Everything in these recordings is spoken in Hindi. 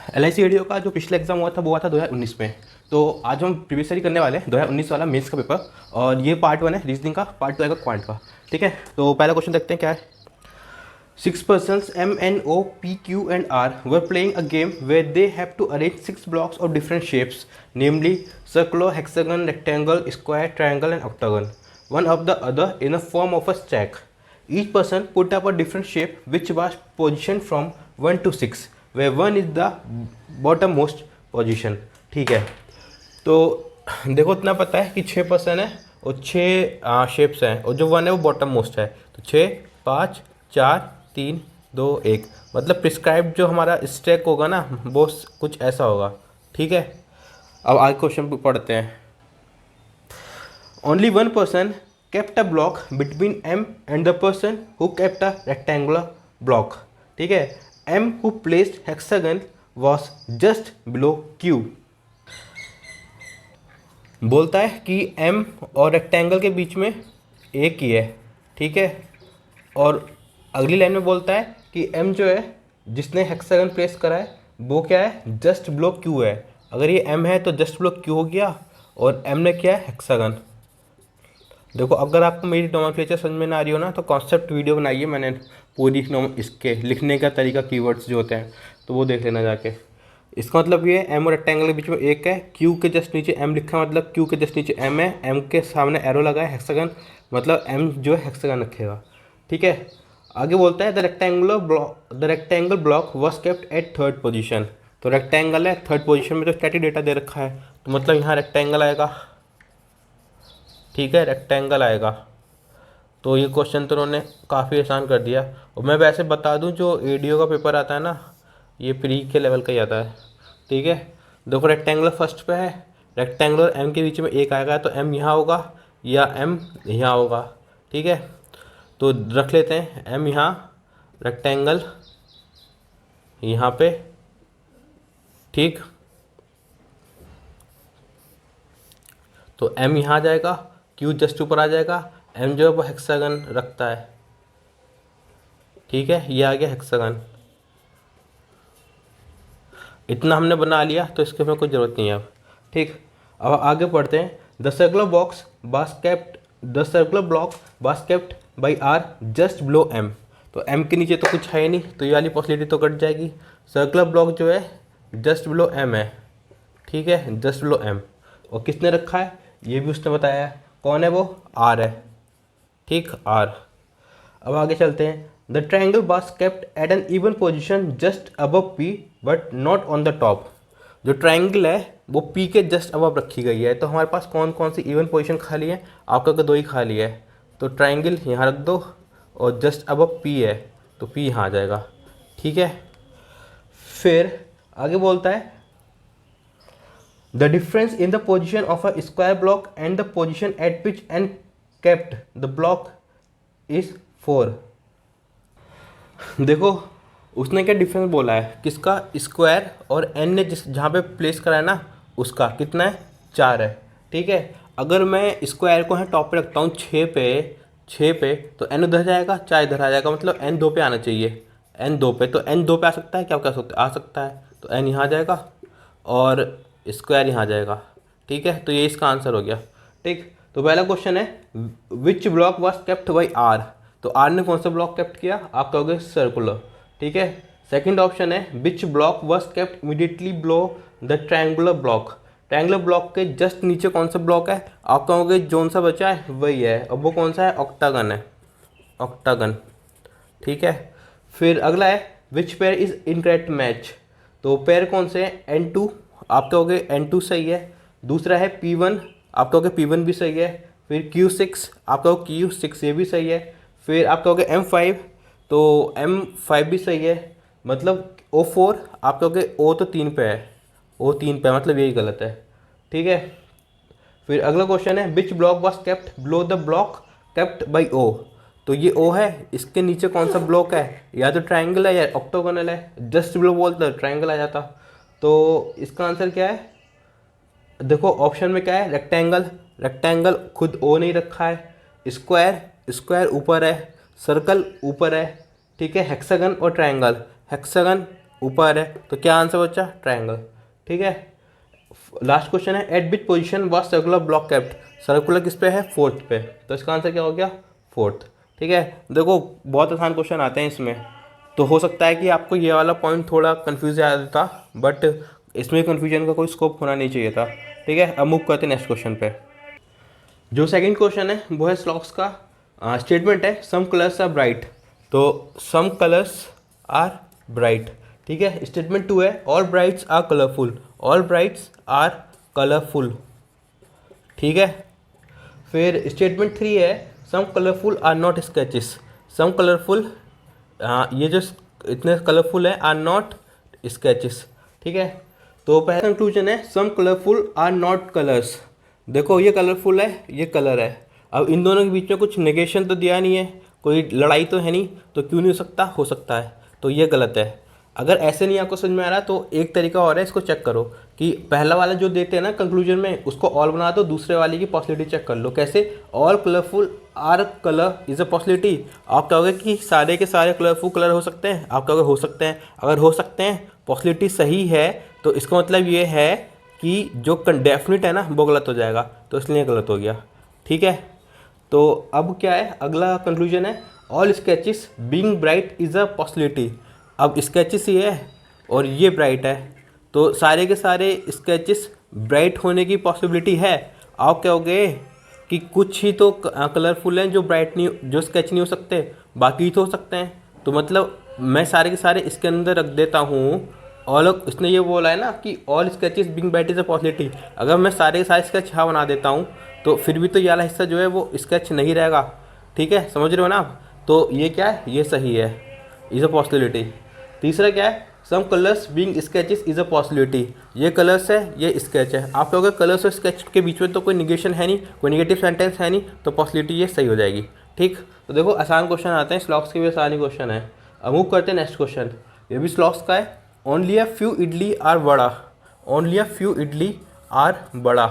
LIC वीडियो का जो पिछला एग्जाम हुआ था वो हुआ था 2019 में। तो आज हम प्रीवियस ईयर करने वाले हैं 2019 वाला मेंस का पेपर, और ये पार्ट 1 है रीजनिंग का, पार्ट 2 आएगा क्वांट का। ठीक है, तो पहला क्वेश्चन देखते हैं क्या है। 6 persons M, N, O, P, Q and R were playing a game where they have to arrange 6 blocks of different shapes, namely circular, hexagon, rectangle, square, triangle and octagon, one of the other in a form of a stack. Each person put up a different shape which was positioned from 1 to 6, where 1 is the bottommost position. ठीक है, तो देखो इतना पता है कि 6 पर्सन है और 6 शेप्स हैं, और जो 1 है वो बॉटम मोस्ट है। तो 6, 5, 4, 3, 2, 1, मतलब प्रिस्क्राइब जो हमारा स्टैक होगा ना वो कुछ ऐसा होगा। ठीक है, अब आगे क्वेश्चन पढ़ते हैं। Only one person kept a block between M and the person who kept a rectangular block. ठीक है, M who placed hexagon was just below Q. बोलता है कि M और रेक्टेंगल के बीच में एक ही है। ठीक है, और अगली लाइन में बोलता है कि M जो है जिसने हेक्सागन प्लेस करा है वो क्या है, जस्ट बिलो Q है। अगर ये M है तो जस्ट बिलो Q हो गया, और M ने क्या है, हेक्सागन। देखो अगर आपको मेरी नोमेनक्लेचर समझ में ना आ रही हो ना तो कॉन्सेप्ट वीडियो बनाई है मैंने पूरी, इसके लिखने का तरीका, कीवर्ड्स जो होते हैं तो वो देख लेना जाके। इसका मतलब ये एम और रेक्टेंगल के बीच में एक है, क्यू के जस्ट नीचे एम लिखा मतलब क्यू के जस्ट नीचे एम है, एम के सामने एरो लगा है हेक्सागन, मतलब एम जो है हेक्सागन रखेगा। ठीक है, आगे बोलता है the rectangle block was kept at third position. तो रेक्टेंगल है थर्ड पोजिशन में, तो स्टैटिक डेटा दे रखा है तो मतलब यहाँ रेक्टेंगल आएगा। ठीक है, रेक्टेंगल आएगा। तो ये क्वेश्चन तो उन्होंने काफ़ी आसान कर दिया। और मैं वैसे बता दूं जो एडीओ का पेपर आता है ना ये प्री के लेवल का ही आता है। ठीक है, देखो रेक्टेंगुलर फर्स्ट पे है, रेक्टेंगुलर एम के बीच में एक आएगा तो एम यहाँ होगा या एम यहाँ होगा। ठीक है, तो रख लेते हैं एम यहाँ, रेक्टेंगल यहाँ पे। ठीक, तो एम यहाँ आ जाएगा, क्यू जस्ट ऊपर आ जाएगा, एम जो है वो हेक्सागन रखता है। ठीक है, ये आ गया हेक्सागन। इतना हमने बना लिया तो इसके में कोई ज़रूरत नहीं है अब। ठीक, अब आगे पढ़ते हैं। The circular block was kept by R just below M. तो एम के नीचे तो कुछ है ही नहीं, तो ये वाली पॉसिबिलिटी तो कट जाएगी। सर्कुलर ब्लॉक जो है जस्ट बिलो एम है। ठीक है, जस्ट बिलो एम, और किसने रखा है ये भी उसने बताया है। कौन है वो, आर है। ठीक, आर। अब आगे चलते हैं। The triangle was kept at an even position just above P but not on the top. जो ट्रायंगल है वो पी के जस्ट अबव रखी गई है। तो हमारे पास कौन कौन सी इवन पोजीशन खाली है, आपका दो ही खाली है। तो ट्रायंगल यहाँ रख दो, और जस्ट अबव पी है तो पी यहाँ आ जाएगा। ठीक है, फिर आगे बोलता है the difference in the position of a square block and the position eight which and kept the block is 4। देखो उसने क्या डिफरेंस बोला है, किसका, स्क्वायर, और एन ने जिस जहाँ पे प्लेस करा है ना उसका कितना है, 4 है। ठीक है, अगर मैं स्क्वायर को है टॉप पे रखता हूँ 6 पे तो एन उधर जाएगा, 4 इधर आ जाएगा, मतलब एन 2 पे आना चाहिए। एन 2 पे, तो एन 2 पे आ सकता है, क्या क्या आ सकता है, तो एन यहाँ आ जाएगा और स्क्वायर यहाँ आ जाएगा। ठीक है, तो ये इसका आंसर हो गया। ठीक, तो पहला क्वेश्चन है which block was kept by R. तो आर ने कौन सा ब्लॉक केप्ट किया, आप कहोगे सर्कुलर। ठीक है, सेकंड ऑप्शन है which block was kept immediately below the triangular block. Triangular block के जस्ट नीचे कौन सा ब्लॉक है, आप कहोगे जोन सा बचा है वही है, और वो कौन सा है, ऑक्टागन है, ऑक्टागन। ठीक है, फिर अगला है which pair is incorrect match. तो पेयर कौन से हैं, N2, आप कहोगे N2 सही है। दूसरा है P1, आप कहोगे P1 भी सही है। फिर Q6, आप कहोगे Q6 ये भी सही है। फिर आप कहोगे M5, तो M5 भी सही है। मतलब O4, आप कहोगे O तो 3 पे है, O 3 पे है, मतलब यही गलत है। ठीक है, फिर अगला क्वेश्चन है which block was kept below the block kept by O। तो ये O है, इसके नीचे कौन सा ब्लॉक है, या तो ट्रायंगल है या ऑक्टोगोनल है। जस्ट बिलो बोलते ट्रायंगल आ जाता। तो इसका आंसर क्या है, देखो ऑप्शन में क्या है, रेक्टेंगल, रेक्टेंगल खुद O नहीं रखा है। स्क्वायर, स्क्वायर ऊपर है। सर्कल ऊपर है। ठीक है, हेक्सागन और ट्रायंगल, हेक्सागन ऊपर है, तो क्या आंसर बचा? ट्रायंगल। ठीक है। लास्ट क्वेश्चन है, eight which position was circular block kept. Circular किस पे है? फोर्थ पे, तो इसका आंसर क्या हो गया? फोर्थ। ठीक है। देखो बहुत आसान क्वेश्चन आते हैं इसमें, तो हो सकता है कि आपको ये वाला पॉइंट थोड़ा कंफ्यूज आ जाता, बट इसमें कन्फ्यूजन का कोई स्कोप होना नहीं चाहिए था। ठीक है। अब मूव करते हैं नेक्स्ट क्वेश्चन पे। जो सेकंड क्वेश्चन है वो है स्लॉक्स का। स्टेटमेंट है सम कलर्स आर ब्राइट, तो सम कलर्स आर ब्राइट। ठीक है। स्टेटमेंट 2 है all brights are colourful, all brights are colourful. ठीक है। फिर स्टेटमेंट 3 है some colourful are not sketches, some colourful, ये जो इतने कलरफुल है आर नॉट स्केचेस। ठीक है। तो पहला कंक्लूजन है some colourful are not colours. देखो ये कलरफुल है, ये कलर है, अब इन दोनों के बीच में कुछ नेगेशन तो दिया नहीं है, कोई लड़ाई तो है नहीं, तो क्यों नहीं हो सकता? हो सकता है, तो ये गलत है। अगर ऐसे नहीं आपको समझ में आ रहा तो एक तरीका और है, इसको चेक करो कि पहला वाला जो देते हैं ना कंक्लूजन में, उसको ऑल बना दो, दूसरे वाले की पॉसिबिलिटी चेक कर लो। कैसे? All colourful are colour is a possibility. आप कहोगे कि सारे के सारे कलरफुल कलर हो सकते हैं, आप कहोगे हो सकते हैं। अगर हो सकते हैं, पॉसिबिलिटी सही है, तो इसका मतलब ये है कि जो डेफिनेट है ना वो गलत हो जाएगा, तो इसलिए गलत हो गया। ठीक है। तो अब क्या है, अगला कंक्लूजन है all sketches being bright is a possibility. अब स्केचेस ये है और ये ब्राइट है, तो सारे के सारे स्केचेस ब्राइट होने की पॉसिबिलिटी है। आप कहोगे कि कुछ ही तो कलरफुल हैं जो ब्राइट नहीं, जो स्केच नहीं हो सकते, बाकी तो हो सकते हैं। तो मतलब मैं सारे के सारे इसके अंदर रख देता हूँ ऑल। इसने ये बोला है ना कि all sketches being bright is a possibility. अगर मैं सारे के सारे स्केच हाँ बना देता हूँ, तो फिर भी तो ये वाला हिस्सा जो है वो स्केच नहीं रहेगा। ठीक है, समझ रहे हो ना आप? तो ये क्या है? ये सही है, इज़ अ पॉसिबिलिटी। तीसरा क्या है? Some colours being sketches is a possibility. ये कलर्स है, ये स्केच है। आप कहोगे कलर्स और स्केच के बीच में तो कोई निगेशन है नहीं, कोई निगेटिव सेंटेंस है नहीं, तो पॉसिबिलिटी ये सही हो जाएगी। ठीक। तो देखो आसान क्वेश्चन आते हैं, स्लॉक्स के भी आसान ही क्वेश्चन है। अब मूव करते हैं नेक्स्ट क्वेश्चन, ये भी स्लॉक्स का है। Only a few idli are vada, only a few idli are vada.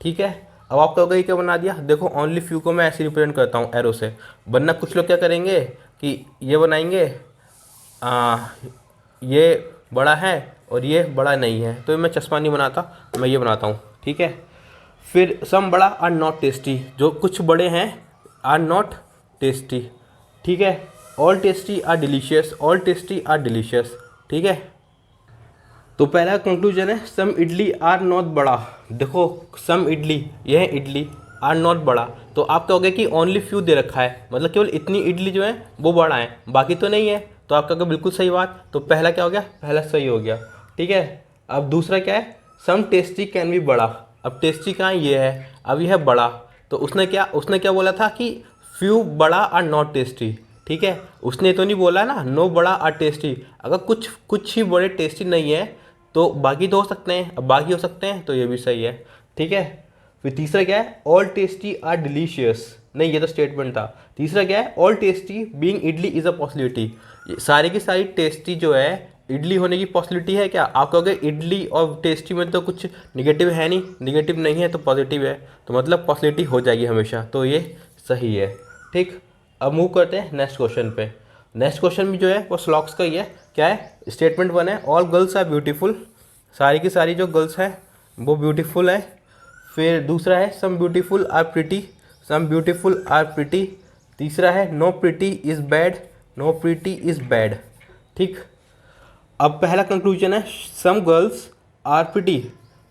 ठीक है। अब आप कहोगे ये क्या बना दिया? देखो ओनली फ्यू को मैं ऐसे रिप्रेजेंट करता हूँ एरो से, वरना कुछ लोग क्या करेंगे कि ये बनाएंगे, ये बड़ा है और ये बड़ा नहीं है, तो मैं चश्मा नहीं बनाता, मैं ये बनाता हूँ। ठीक है। फिर सम बड़ा आर नॉट टेस्टी, जो कुछ बड़े हैं आर नॉट टेस्टी। ठीक है। All tasty are delicious, all tasty are delicious. ठीक है। तो पहला कंक्लूजन है सम इडली आर नॉट बड़ा। देखो सम इडली, ये है इडली, आर नॉट बड़ा, तो आप कहोगे कि ओनली फ्यू दे रखा है, मतलब केवल इतनी इडली जो है वो बड़ा है, बाकी तो नहीं है, तो आप कहोगे बिल्कुल सही बात। तो पहला क्या हो गया? पहला सही हो गया। ठीक है। अब दूसरा क्या है? सम टेस्टी कैन बी बड़ा। अब टेस्टी कहाँ? ये है, अब यह है बड़ा, तो उसने क्या बोला था कि फ्यू बड़ा आर नॉट टेस्टी। ठीक है। उसने तो नहीं बोला ना नो बड़ा आर टेस्टी। अगर कुछ ही बड़े टेस्टी नहीं है, तो बाकी तो हो सकते हैं, अब बाकी हो सकते हैं, तो ये भी सही है। ठीक है। फिर तीसरा क्या है? All tasty are delicious. नहीं, ये तो स्टेटमेंट था। तीसरा क्या है? All tasty being idli is a possibility. सारी की सारी टेस्टी जो है इडली होने की पॉसिबिलिटी है क्या? आप कहोगे इडली और टेस्टी में तो कुछ निगेटिव है नहीं, निगेटिव नहीं है तो पॉजिटिव है, तो मतलब पॉसिबिलिटी हो जाएगी हमेशा, तो ये सही है। ठीक। अब मूव करते हैं नेक्स्ट क्वेश्चन पे। नेक्स्ट क्वेश्चन भी जो है वो स्लॉक्स का ही है। क्या है? स्टेटमेंट 1 है ऑल गर्ल्स आर ब्यूटीफुल, सारी की सारी जो गर्ल्स हैं वो ब्यूटीफुल है। फिर दूसरा है some beautiful are pretty, some beautiful are pretty. तीसरा है no pretty is bad, no pretty is bad. ठीक। अब पहला कंक्लूजन है सम गर्ल्स आर प्रिटी,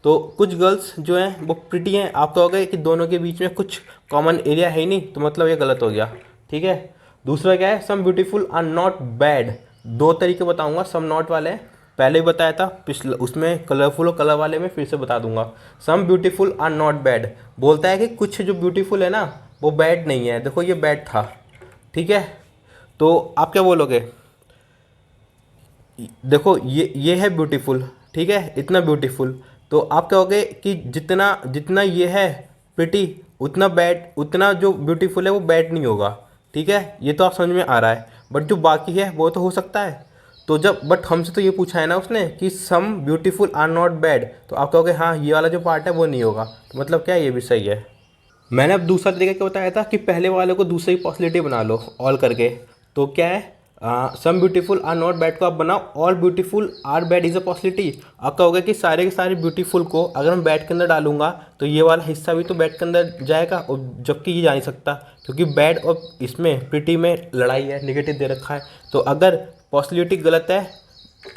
तो कुछ गर्ल्स जो हैं वो प्रिटी हैं। आप कहोगे कि दोनों के बीच में कुछ कॉमन एरिया है ही नहीं, तो मतलब ये गलत हो गया। ठीक है। दूसरा क्या है? Some beautiful are not bad. दो तरीके बताऊंगा, सम नॉट वाले पहले ही बताया था, पिछले उसमें कलरफुल और कलर वाले में फिर से बता दूंगा। Some beautiful are not bad बोलता है कि कुछ जो ब्यूटीफुल है ना वो बैड नहीं है। देखो ये बैड था। ठीक है। तो आप क्या बोलोगे? देखो ये है ब्यूटीफुल, ठीक है, इतना ब्यूटीफुल, तो आप कहोगे कि जितना जितना ये है प्रिटी, उतना बैड, उतना जो ब्यूटीफुल है वो बैड नहीं होगा। ठीक है, ये तो आप समझ में आ रहा है, बट जो बाकी है वो तो हो सकता है। तो जब बट हमसे तो ये पूछा है ना उसने कि some beautiful are not bad, तो आप कहोगे हाँ ये वाला जो पार्ट है वो नहीं होगा, तो मतलब क्या है, ये भी सही है। मैंने अब दूसरा तरीका क्या बताया था कि पहले वाले को दूसरी पॉसिबिलिटी बना लो ऑल करके। तो क्या है? Some beautiful are not bad को आप बनाओ all beautiful are bad is a possibility. आप कहोगे कि सारे के सारे ब्यूटीफुल को अगर मैं बैड के अंदर डालूंगा तो ये वाला हिस्सा भी तो बैड के अंदर जाएगा, और जबकि ये जा नहीं सकता क्योंकि बैड और इसमें प्रिटी में लड़ाई है, निगेटिव दे रखा है। तो अगर पॉसिबिलिटी गलत है,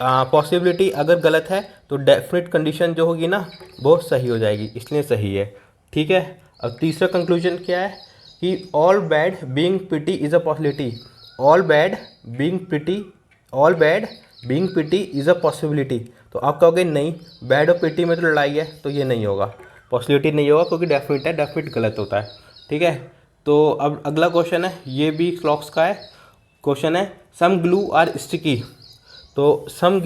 पॉसिबिलिटी अगर गलत है तो डेफिनेट कंडीशन जो होगी ना वो सही हो जाएगी, इसलिए सही है। ठीक है। अब तीसरा कंक्लूजन क्या है कि all bad being pretty is a possibility. All bad being pretty, all bad being pretty is a possibility. तो आप कहोगे नहीं, बैड और प्रिटी में तो लड़ाई है तो ये नहीं होगा, पॉसिबिलिटी नहीं होगा क्योंकि डेफिनेट है, डेफिनेट गलत होता है। ठीक है। तो अब अगला क्वेश्चन है, ये भी क्लॉक्स का है। क्वेश्चन है सम ग्लू आर स्टिकी। तो सम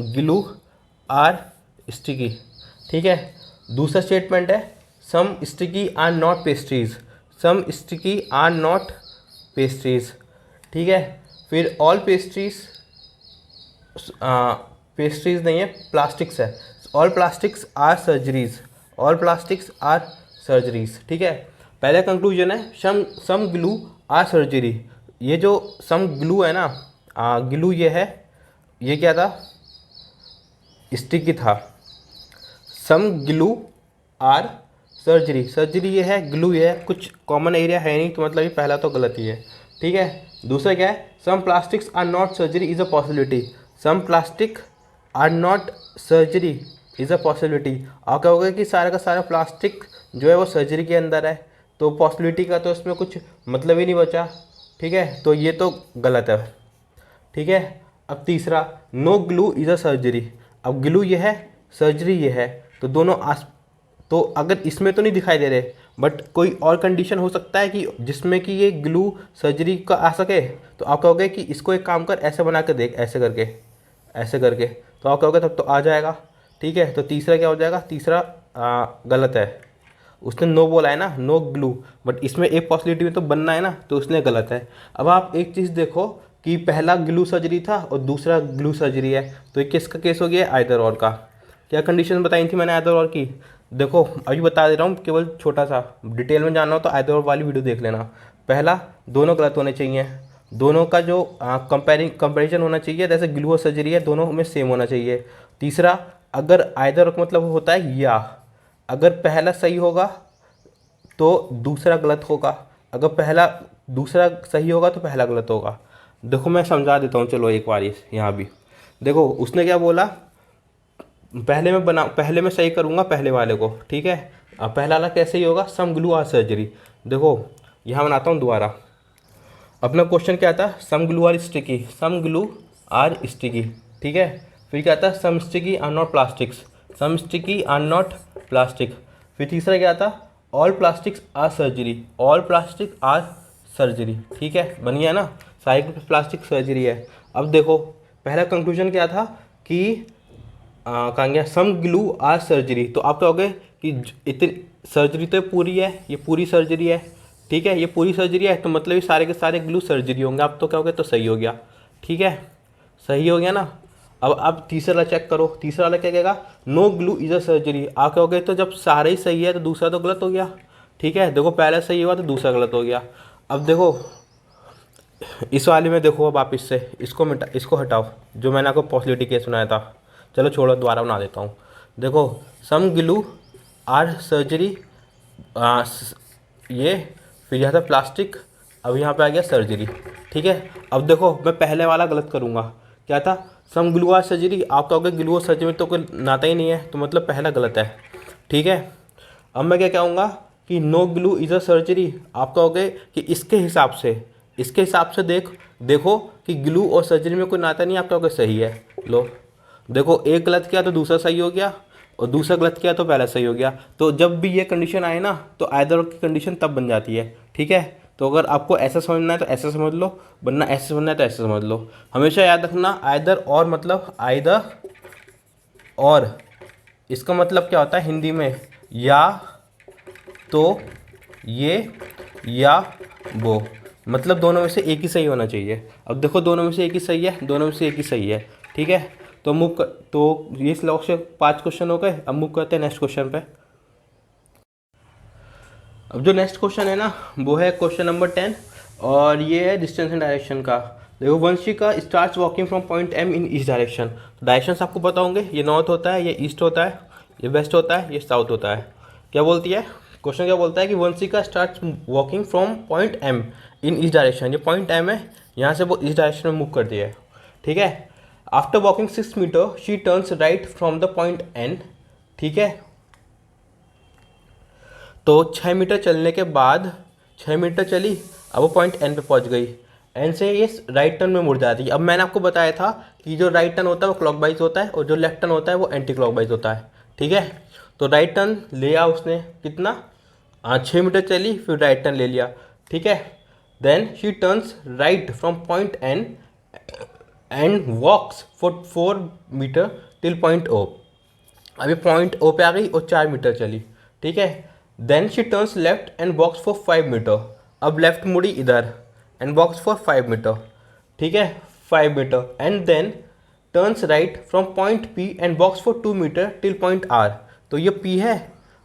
ग्लू आर स्टिकी। ठीक है। दूसरा स्टेटमेंट है some sticky are not pastries. Some sticky are not pastries. ठीक है। फिर ऑल पेस्ट्रीज, पेस्ट्रीज नहीं है, प्लास्टिक्स है। All plastics are surgeries. All plastics are surgeries. ठीक है। पहला कंक्लूजन है सम ग्लू आर सर्जरी। ये जो सम ग्लू है ना, ग्लू ये है, ये क्या था, स्टिकी था। Some glue are surgery, surgery ये है, ग्लू ये है, कुछ कॉमन एरिया है नहीं, तो मतलब ये पहला तो गलत ही है। ठीक है। दूसरा क्या है some plastics are not surgery is a possibility. Some plastic are not surgery is a possibility. आप कहोगे कि सारा का सारा प्लास्टिक जो है वो सर्जरी के अंदर है, तो पॉसिबिलिटी का तो इसमें कुछ मतलब ही नहीं बचा। ठीक है। तो ये तो गलत है। ठीक है। अब तीसरा no glue is a surgery. अब ग्लू ये है, सर्जरी ये है, तो दोनों तो अगर इसमें तो नहीं दिखाई दे रहे, बट कोई और कंडीशन हो सकता है कि जिसमें कि ये ग्लू सर्जरी का आ सके। तो आप कहोगे कि इसको एक काम कर, ऐसे बना के देख, ऐसे करके, ऐसे करके, तो आप कहोगे तब तो आ जाएगा। ठीक है। तो तीसरा क्या हो जाएगा, तीसरा गलत है। उसने नो बोला है ना, नो ग्लू, बट इसमें एक पॉसिबिलिटी में तो बनना है ना, तो उसने गलत है। अब आप एक चीज़ देखो कि पहला ग्लू सर्जरी था और दूसरा ग्लू सर्जरी है, तो ये किसका केस हो गया, आइदर और का। क्या कंडीशन बताई थी मैंने आइदर और की, देखो अभी बता दे रहा हूँ, केवल छोटा सा, डिटेल में जानना हो तो आइदर और वाली वीडियो देख लेना। पहला, दोनों गलत होने चाहिए, दोनों का जो कंपेरिजन होना चाहिए, जैसे ग्लू और सर्जरी है दोनों में सेम होना चाहिए। तीसरा, अगर आइदर का मतलब होता है या, अगर पहला सही होगा तो दूसरा गलत होगा, अगर पहला दूसरा सही होगा तो पहला गलत होगा। देखो मैं समझा देता हूँ, चलो एक बार यहाँ भी देखो, उसने क्या बोला, पहले मैं सही करूँगा पहले वाले को। ठीक है। अब पहला वाला कैसे ही होगा, सम ग्लू आर सर्जरी। देखो यहाँ बनाता हूँ दोबारा, अपना क्वेश्चन क्या था, some glue are sticky, some glue are sticky. ठीक है। फिर क्या था, some sticky are not plastics, some sticky are not plastic. फिर तीसरा क्या था, all plastics are surgery, all plastic are surgery. ठीक है, बन गया ना, सारी प्लास्टिक सर्जरी है। अब देखो पहला कंक्लूजन क्या था कि कहाँ गया, सम ग्लू आर सर्जरी। तो आप कहोगे कि इतनी सर्जरी तो पूरी है, ये पूरी सर्जरी है। ठीक है, ये पूरी सर्जरी है, तो मतलब ये सारे के सारे ग्लू सर्जरी होंगे। आप तो कहोगे तो सही हो गया। ठीक है, सही हो गया ना। अब आप तीसरा वाला चेक करो, तीसरा वाला क्या कहेगा, no glue is a surgery. आप कहोगे तो जब सारे ही सही है तो दूसरा तो गलत हो गया। ठीक है, देखो पहला सही हुआ तो दूसरा गलत हो गया। अब देखो इस वाले में देखो, अब आप इससे इसको हटाओ, जो मैंने आपको पॉसिबिलिटी केस सुनाया था। चलो छोड़ो, दोबारा बना देता हूँ। देखो सम ग्लू आर सर्जरी, ये फिर यहाँ था प्लास्टिक, अब यहाँ पे आ गया सर्जरी। ठीक है। अब देखो मैं पहले वाला गलत करूँगा, क्या था, सम ग्लू आर सर्जरी। आप कहोगे ग्लू और सर्जरी में तो कोई नाता ही नहीं है, तो मतलब पहला गलत है। ठीक है। अब मैं क्या कहूँगा कि no glue is a surgery. आप कहोगे कि इसके हिसाब से देखो कि ग्लू और सर्जरी में कोई नाता नहीं है, आप कहोगे सही है। लो देखो, एक गलत किया तो दूसरा सही हो गया, और दूसरा गलत किया तो पहला सही हो गया। तो जब भी ये कंडीशन आए ना, तो आइदर की कंडीशन तब बन जाती है। ठीक है। तो अगर आपको ऐसा समझना है तो ऐसा समझ लो, वरना ऐसे समझना है तो ऐसे समझ लो। हमेशा याद रखना, आइदर और मतलब आइदर और, इसका मतलब क्या होता है हिंदी में, या तो ये या वो, मतलब दोनों में से एक ही सही होना चाहिए। अब देखो दोनों में से एक ही सही है, दोनों में से एक ही सही है। ठीक है। तो ये इस लॉक से 5 क्वेश्चन हो गए। अब मूव करते हैं नेक्स्ट क्वेश्चन पे। अब जो नेक्स्ट क्वेश्चन है ना, वो है क्वेश्चन नंबर 10, और ये है डिस्टेंस एंड डायरेक्शन का। देखो Vanshika starts walking from point M in east direction. Directions आपको पता होंगे, ये नॉर्थ होता है, ये ईस्ट होता है, ये वेस्ट होता है, ये साउथ होता है। क्या बोलती है क्वेश्चन, क्या बोलता है कि Vanshika starts walking from point M in east direction. ये पॉइंट एम है, यहाँ से वो ईस्ट डायरेक्शन में मूव करती है, ठीक है। After walking 6 metre she turns right from the point N, ठीक है। तो 6 मीटर चलने के बाद 6 मीटर चली, अब वो पॉइंट एन पे पहुंच गई। एन से ये राइट टर्न में मुड़ जाती है। अब मैंने आपको बताया था कि जो राइट टर्न होता है वो क्लॉकवाइज होता है और जो लेफ्ट टर्न होता है वो एंटी क्लॉकवाइज होता है, ठीक है। तो राइट टर्न लिया उसने कितना, 6 मीटर चली, फिर राइट टर्न ले लिया, ठीक है। Then she turns right from point N and walks for 4 metre till point O. अभी पॉइंट ओ पे आ गई और 4 मीटर चली, ठीक है। Then she turns left and walks for 5 metre. अब लेफ्ट मुड़ी इधर एंड वॉक्स फॉर 5 मीटर, ठीक है, 5 metre. And then turns right from point P and walks for 2 metre till point R. तो ये पी है,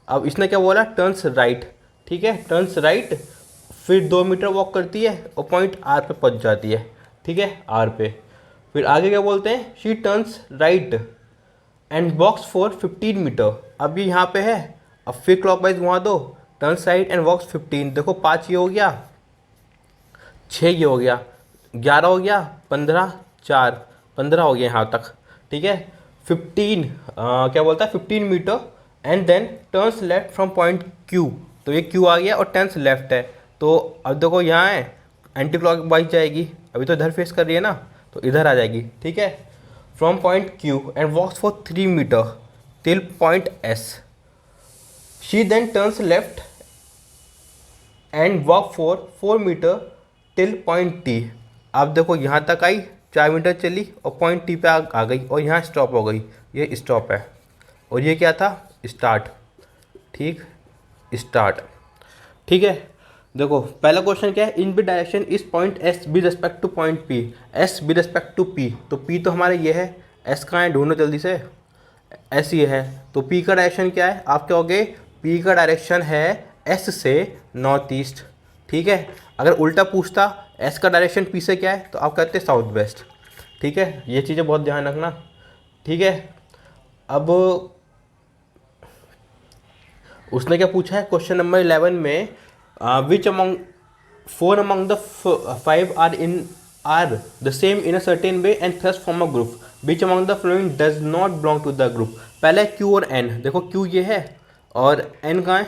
अब इसने क्या बोला, टर्न्स राइट, ठीक है, टर्न्स राइट, फिर 2 मीटर वॉक करती है और पॉइंट आर पे पहुंच जाती है, ठीक है, आर पे। फिर आगे क्या बोलते हैं, she turns right and walks for 15 metre. अब ये यहाँ पे है, अब फिर क्लॉकवाइज घुमा दो, टर्न्स राइट एंड वॉक्स 15। देखो 5 ये हो गया, 6 ये हो गया, 11 हो गया, 15, 4, 15 हो गया यहाँ तक, ठीक है। 15 क्या बोलता है, 15 metre and then turns left from point Q. तो ये क्यू आ गया और टर्न्स लेफ्ट है। तो अब देखो यहाँ है, एंटी क्लॉकवाइज जाएगी, अभी तो इधर फेस कर रही है ना, तो इधर आ जाएगी, ठीक है। From point Q and walks for 3 metre till point S. She then turns left and walk for 4 metre till point T. अब देखो यहाँ तक आई, 4 मीटर चली और पॉइंट टी पे आ गई और यहाँ स्टॉप हो गई, ये स्टॉप है। और ये क्या था, स्टार्ट, ठीक, स्टार्ट, ठीक है। देखो पहला क्वेश्चन क्या है, in be direction is point S be respect to point P, S be respect to P. तो पी तो हमारे ये है, एस कहाँ है, ढूंढो जल्दी से, एस ये है। तो पी का डायरेक्शन क्या है, आप क्या होगे, पी का डायरेक्शन है एस से नॉर्थ ईस्ट, ठीक है। अगर उल्टा पूछता एस का डायरेक्शन पी से क्या है, तो आप कहते साउथ वेस्ट, ठीक है। ये चीज़ें बहुत ध्यान रखना, ठीक है। अब उसने क्या पूछा है क्वेश्चन नंबर 11 में, which among 4 among the 5 are the same in a certain way and thrust from a group, which among the following does not belong to the group. पहले क्यू और एन, देखो क्यू ये है और एन कहाँ है,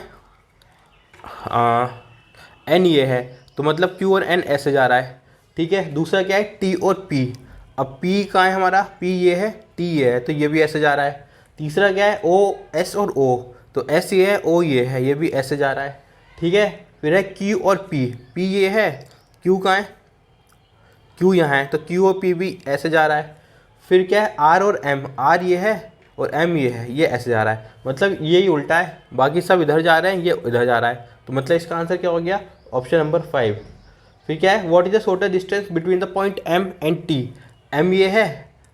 एन ये है, तो मतलब क्यू और एन ऐसे जा रहा है, ठीक है। दूसरा क्या है, टी और पी। अब पी कहाँ है हमारा, पी ये है, टी ये है, तो ये भी ऐसे जा रहा है। तीसरा क्या है, ओ, एस और ओ, तो एस ये है, ओ ये है, ये भी ऐसे जा रहा है, ठीक है। फिर है क्यू और पी, पी ये है, क्यू कहाँ है, क्यू यहाँ है, तो क्यू और पी भी ऐसे जा रहा है। फिर क्या है, आर और एम, आर ये है और एम ये है, ये ऐसे जा रहा है, मतलब ये ही उल्टा है, बाकी सब इधर जा रहे हैं, ये इधर जा रहा है। तो मतलब इसका आंसर क्या हो गया, ऑप्शन नंबर 5। फिर क्या है, what is the shorter distance between the point M and T. M ये है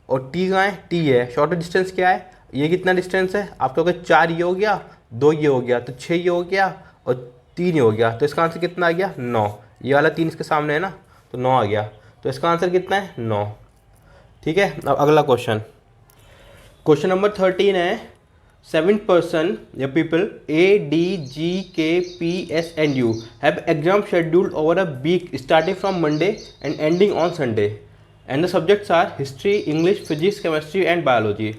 और टी कहाँ है, टी ये है। शॉर्टर डिस्टेंस क्या है, ये कितना डिस्टेंस है, आप कहोगे 4 ये हो गया, 2 ये हो गया, तो 6 ये हो गया और 3 ये हो गया। तो इसका आंसर कितना आ गया, 9। ये वाला 3 इसके सामने है ना, तो 9 आ गया। तो इसका आंसर कितना है, 9, ठीक है। अब अगला क्वेश्चन, क्वेश्चन नंबर 13 है, 7 person या people A, D, G, K, P, S and U have exam scheduled over a week starting from Monday and ending on Sunday and the subjects are history, English, physics, chemistry and biology,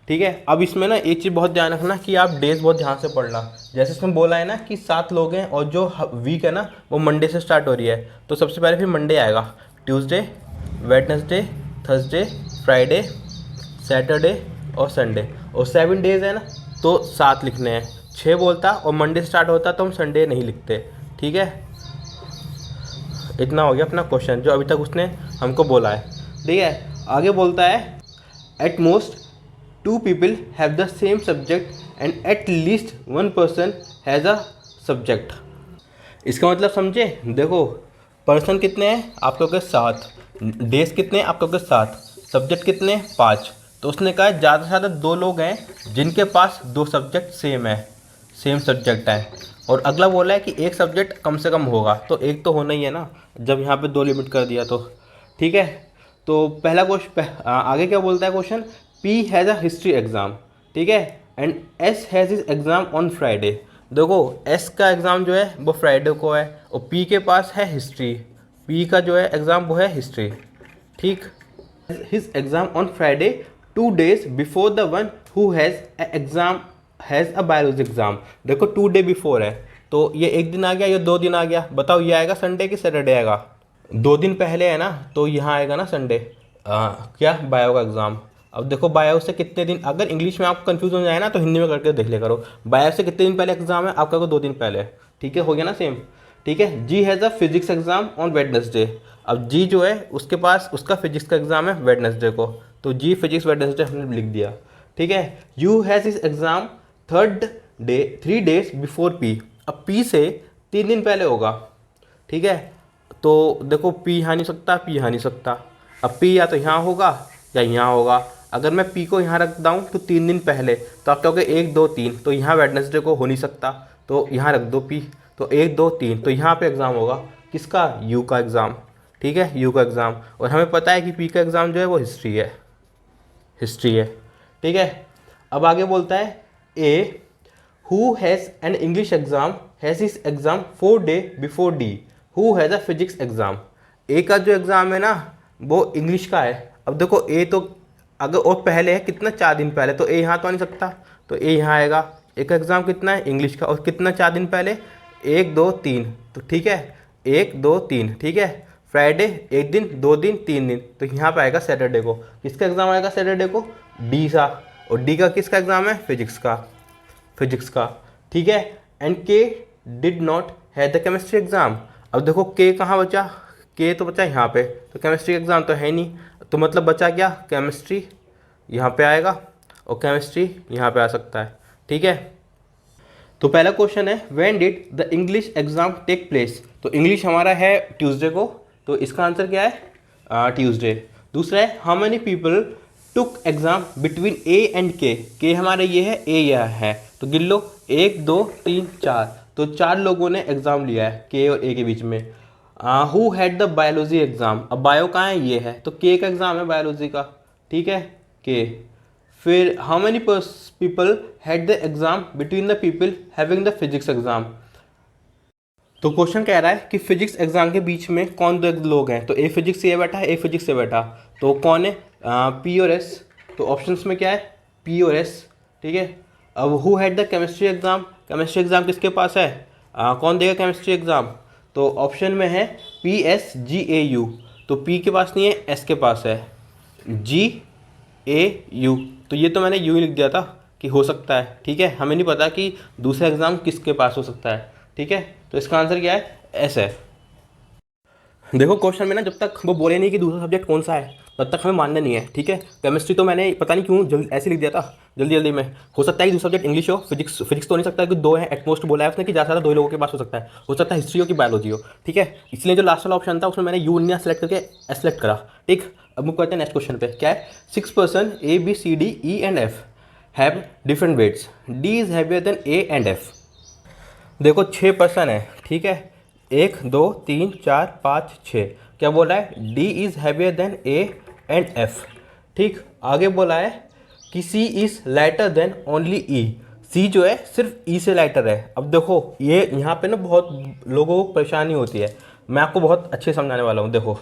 ठीक है। अब इसमें ना एक चीज़ बहुत ध्यान रखना कि आप डेज बहुत ध्यान से पढ़ना। जैसे इसमें बोला है ना कि 7 लोग हैं और जो वीक है ना वो मंडे से स्टार्ट हो रही है, तो सबसे पहले फिर मंडे आएगा, Tuesday, Wednesday, Thursday, Friday, Saturday और संडे, और 7 डेज है ना, तो 7 लिखने हैं। 6 बोलता और मंडे से स्टार्ट होता तो हम संडे नहीं लिखते, ठीक है। इतना हो गया अपना क्वेश्चन जो अभी तक उसने हमको बोला है, ठीक है। आगे बोलता है, at most 2 people have the same subject and at least 1 person has a subject. इसका मतलब समझे, देखो पर्सन कितने हैं, आप लोग के 7, डेज कितने हैं, आप लोग के 7, सब्जेक्ट कितने, 5। तो उसने कहा ज़्यादा से ज़्यादा 2 लोग हैं जिनके पास 2 सब्जेक्ट सेम है, सेम सब्जेक्ट है। और अगला बोला है कि एक सब्जेक्ट कम से कम होगा, तो एक तो होना ही है ना, जब यहाँ पे 2 लिमिट कर दिया तो। ठीक है, तो पहला क्वेश्चन आगे क्या बोलता है question, P has a history exam, ठीक है, and S has his exam on Friday. देखो एस का एग्ज़ाम जो है वो फ्राइडे को है, और पी के पास है हिस्ट्री, पी का जो है एग्ज़ाम वो है हिस्ट्री। ठीक, his exam on Friday 2 days before the one who has a biology exam. देखो 2 day बिफोर है, तो ये एक दिन आ गया, ये 2 दिन आ गया, बताओ ये आएगा संडे कि सैटरडे आएगा? 2 दिन पहले है ना, तो यहाँ आएगा ना संडे। क्या, बायो का एग्ज़ाम। अब देखो बायो से कितने दिन, अगर इंग्लिश में आप कंफ्यूज हो जाए ना तो हिंदी में करके देख लिया करो। बायो से कितने दिन पहले एग्ज़ाम है आपका, को 2 दिन पहले। ठीक है, हो गया ना सेम। ठीक है, G has a physics exam on Wednesday. अब जी जो है उसके पास उसका फिजिक्स का एग्ज़ाम है वेडनेसडे को, तो जी फिजिक्स वेडनेसडे हमने लिख दिया। ठीक है, यू हैज़ इस एग्ज़ाम 3 days बिफोर पी। अब पी से 3 दिन पहले होगा। ठीक है, तो देखो पी यहाँ नहीं सकता, पी यहाँ नहीं सकता। अब पी या तो यहाँ होगा या यहाँ होगा। अगर मैं पी को यहाँ रख दूँ तो 3 दिन पहले, तो आप कहोगे 1 2 3, तो यहाँ वेडनेसडे को हो नहीं सकता, तो यहाँ रख दो पी, तो 1 2 3, तो यहाँ पे एग्ज़ाम होगा किसका, यू का एग्ज़ाम। ठीक है, यू का एग्ज़ाम, और हमें पता है कि पी का एग्ज़ाम जो है वो हिस्ट्री है, हिस्ट्री है। ठीक है, अब आगे बोलता है A who has an English exam has his exam 4 day before D who has a physics exam. A का जो एग्ज़ाम है ना वो इंग्लिश का है। अब देखो ए तो अगर और पहले है कितना, 4 दिन पहले, तो ए यहाँ तो आ नहीं सकता, तो ए यहाँ आएगा। ए का एग्ज़ाम कितना है, इंग्लिश का, और कितना 4 दिन पहले, 1 2 3, तो ठीक है 1 2 3। ठीक है, फ्राइडे 1 दिन, 2 दिन, 3 दिन, तो यहाँ पे आएगा सैटरडे को। किसका एग्ज़ाम आएगा सैटरडे को, डी का। और डी का किसका एग्ज़ाम है, फिजिक्स का, फिजिक्स का। ठीक है, एंड के did not have the chemistry exam. अब देखो के कहाँ बचा, के तो बचा यहाँ पे, तो केमिस्ट्री एग्ज़ाम तो है नहीं, तो मतलब बचा क्या, केमिस्ट्री यहाँ पे आएगा और केमिस्ट्री यहाँ पे आ सकता है। ठीक है, तो पहला क्वेश्चन है when did the English exam take place. तो इंग्लिश हमारा है ट्यूसडे को, तो इसका आंसर क्या है, ट्यूसडे। दूसरा है how many people took exam between A and के हमारे ये है, ए यह है, तो गिन लो 1 2 3 4, तो 4 लोगों ने एग्ज़ाम लिया है के और ए के बीच में। Who had the biology exam, अब बायो कहाँ है, ये है, तो के का एग्ज़ाम है बायोलॉजी का। ठीक है, के। फिर how many people had the exam between the people having the physics exam. तो क्वेश्चन कह रहा है कि फिजिक्स एग्जाम के बीच में कौन दो लोग हैं, तो ए फिजिक्स से ये बैठा है, ए फिजिक्स से बैठा, तो कौन है, पी और एस। तो ऑप्शंस में क्या है, पी और एस। ठीक है, अब who had the chemistry exam, chemistry exam किसके पास है, कौन देगा केमिस्ट्री एग्जाम, तो ऑप्शन में है P S G A you, तो पी के पास नहीं है, एस के पास है, जी ए यू, तो ये तो मैंने यू ही लिख दिया था कि हो सकता है। ठीक है, हमें नहीं पता कि दूसरा एग्ज़ाम किसके पास हो सकता है। ठीक है, तो इसका आंसर क्या है, एस है। देखो क्वेश्चन में ना जब तक वो बोले नहीं कि दूसरा सब्जेक्ट कौन सा है तब तक हमें मानना नहीं है। ठीक है, केमिस्ट्री तो मैंने पता नहीं क्यों जल्दी ऐसे लिख दिया था, जल्दी जल्दी में। हो सकता है कि दूसरा सब्जेक्ट इंग्लिश हो, फिजिक्स फिजिक्स तो नहीं सकता, कि 2 है एटमोस्ट बोला है उसने कि ज़्यादा 2 लोगों के पास हो सकता है हिस्ट्री हो कि बायोलॉजी हो। ठीक है, इसलिए जो लास्ट वाला ऑप्शन था उसमें मैंने यू इंडिया सेलेक्ट करके एस सेलेक्ट करा। ठीक, अब हम कहते हैं नेक्स्ट क्वेश्चन पे क्या है, 6 person A B C D E and F have different weights, D is heavier than A and F. देखो 6 पर्सन है, ठीक है, 1 2 3 4 5 6, क्या बोला है, D is heavier than A and F. ठीक, आगे बोला है कि सी is lighter than only E, सी जो है सिर्फ ई से लाइटर है। अब देखो ये यहाँ पे ना बहुत लोगों को परेशानी होती है, मैं आपको बहुत अच्छे समझाने वाला हूँ। देखो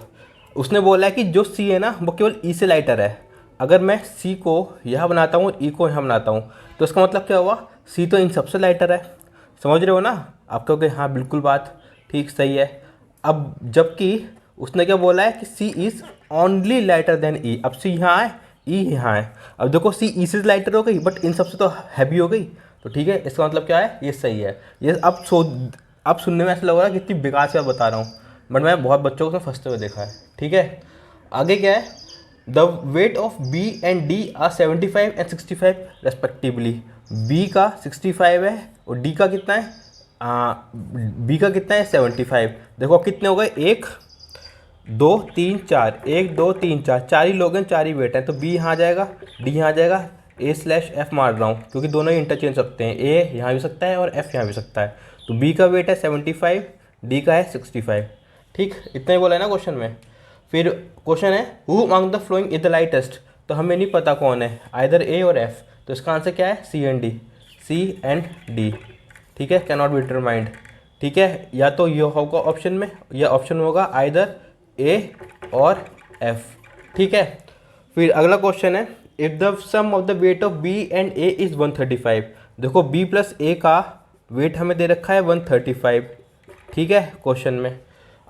उसने बोला है कि जो सी है ना वो केवल ई से लाइटर है। अगर मैं सी को यहाँ बनाता हूँ और ई को यहाँ बनाता हूँ तो इसका मतलब क्या हुआ, सी तो इन सबसे लाइटर है। समझ रहे हो ना आप, कहोगे हाँ बिल्कुल बात ठीक सही है। अब जबकि उसने क्या बोला है कि सी इज़ ओनली लाइटर देन ई, अब सी यहाँ है, ई यहाँ है। अब देखो सी ई से लाइटर हो गई बट इन सबसे तो हैवी हो गई, तो ठीक है इसका मतलब क्या है, ये सही है। ये अब सुनने में ऐसा लग रहा है कि इतनी बेकार से बता रहा हूँ, बट मैं बहुत बच्चों को फंसते हुए देखा है। ठीक है, आगे क्या है, the weight of B and D are 75 and 65 respectively. B का 65 है और डी का कितना है, बी का कितना है 75। देखो कितने हो गए, 1 2 3 4, 1 2 3 4, 4 ही लोग हैं, 4 ही वेट हैं, तो बी यहाँ आ जाएगा, डी यहाँ आ जाएगा, A/F मार रहा हूँ क्योंकि दोनों ही इंटरचेंज सकते हैं, A यहाँ भी सकता है और F यहाँ भी सकता है। तो B का वेट है 75, D का है 65। ठीक, इतना ही बोला है ना क्वेश्चन में। फिर क्वेश्चन है who among the following is the lightest, तो हमें नहीं पता कौन है, आइदर A और F, तो इसका आंसर क्या है C&D। ठीक है, कैन नॉट बी डिटरमाइंड। ठीक है, या तो ये होगा ऑप्शन में या ऑप्शन होगा आइदर A और F। ठीक है, फिर अगला क्वेश्चन है if the sum of the weight of B and A is 135। देखो B प्लस A का वेट हमें दे रखा है 135। ठीक है, क्वेश्चन में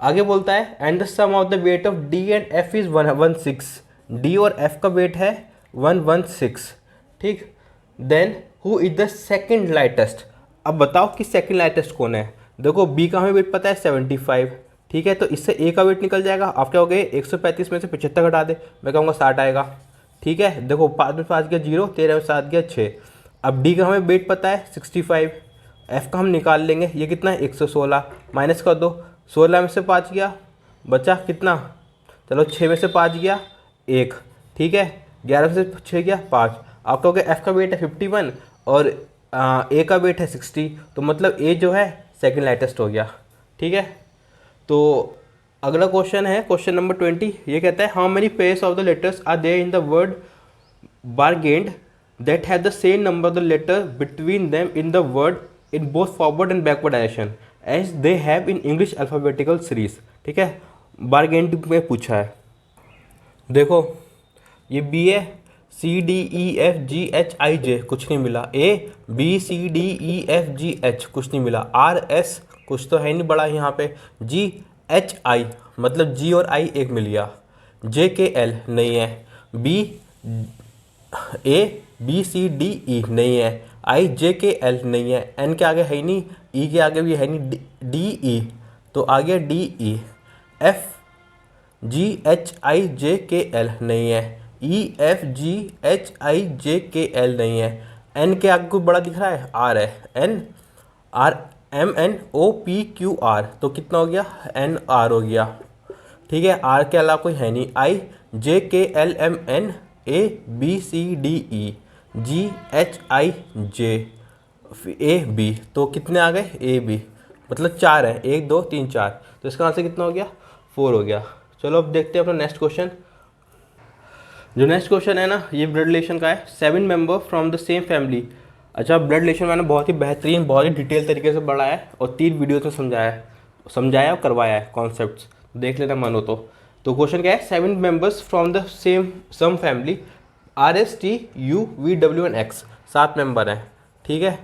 आगे बोलता है and the sum of the weight of D and F is 116। D और F का वेट है 116। ठीक, then who is the second lightest. अब बताओ कि सेकंड लाइटेस्ट कौन है। देखो B का हमें वेट पता है 75। ठीक है, तो इससे A का वेट निकल जाएगा। आप क्या हो गए 135 में से 75 घटा दे, मैं कहूँगा 60 आएगा। ठीक है, देखो 5 में 5 गया 0, 13 में 7 गया 6। अब D का हमें वेट पता है 65, F का हम निकाल लेंगे, ये कितना है 116, माइनस कर दो, 16 में से 5 गया, बचा कितना, चलो 6 में से 5 गया 1। ठीक है, 11 में से 6 गया 5। आप कहोगे F का वेट है 51 और A का वेट है 60, तो मतलब A जो है सेकंड लाइटेस्ट हो गया। ठीक है, तो अगला क्वेश्चन है क्वेश्चन नंबर 20। ये कहता है how many pairs of the letters are there in the word bargained that have the same number of the letter between them in the word in both forward and backward direction as they have in English alphabetical series. ठीक है, बारगेंड में पूछा है। देखो ये B है, CDEFGHIJ कुछ नहीं मिला, ABCDEFGH कुछ नहीं मिला, RS कुछ तो है नहीं बड़ा यहाँ पे, GHI मतलब G और I एक मिल गया, JKL नहीं है, ABCDE नहीं है, IJKL नहीं है, N के आगे है ही नहीं, E के आगे भी है नहीं, DE तो आ गया DE, FGHIJKL नहीं है, EFGHIJKL नहीं है, N के आगे कोई बड़ा दिख रहा है, R है, NRMNOPQR तो कितना हो गया NR हो गया। ठीक है, R के अलावा कोई है नहीं, IJKLMNABCDEGHIJAB तो कितने आ गए AB, मतलब 4 है, 1 2 3 4, तो इसका आंसर कितना हो गया 4 हो गया। चलो अब देखते हैं अपना नेक्स्ट क्वेश्चन। जो नेक्स्ट क्वेश्चन है ना ये ब्लड रिलेशन का है, 7 member from the same family. अच्छा, ब्लड रिलेशन मैंने बहुत ही बेहतरीन बहुत ही डिटेल तरीके से पढ़ा है और 3 वीडियोस में समझाया और करवाया है कॉन्सेप्ट्स, देख लेना मन हो तो क्वेश्चन क्या है 7 members from the same family RSTUVW and X, 7 member हैं। ठीक है,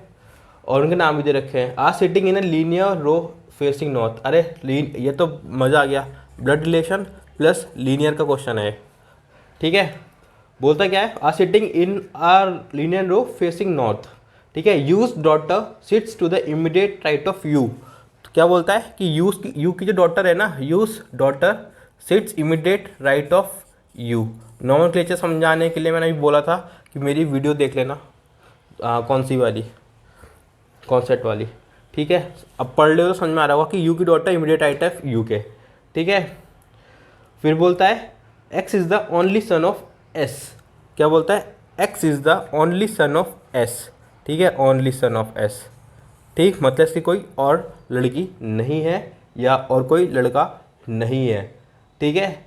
और उनके नाम भी दे रखे हैं। Are sitting in a linear row facing north. अरे ये तो मज़ा आ गया, ब्लड रिलेशन प्लस लीनियर का क्वेश्चन है। ठीक है, बोलता क्या है are sitting in are linear row facing north. ठीक है, U's daughter sits to the immediate right of U. तो क्या बोलता है कि यू की जो डॉटर है ना, use daughter sits immediate right of you. Nomenclature समझाने के लिए मैंने अभी बोला था कि मेरी वीडियो देख लेना, कौन सी वाली, कॉन्सेप्ट वाली। ठीक है, अब पढ़ लो तो समझ में आ रहा होगा कि यू की daughter immediate right of you के। ठीक है, फिर बोलता है X is the only son of S। क्या बोलता है X is the only son of S। ठीक है, ओनली सन ऑफ S। ठीक, मतलब इसकी कोई और लड़की नहीं है या और कोई लड़का नहीं है। ठीक है,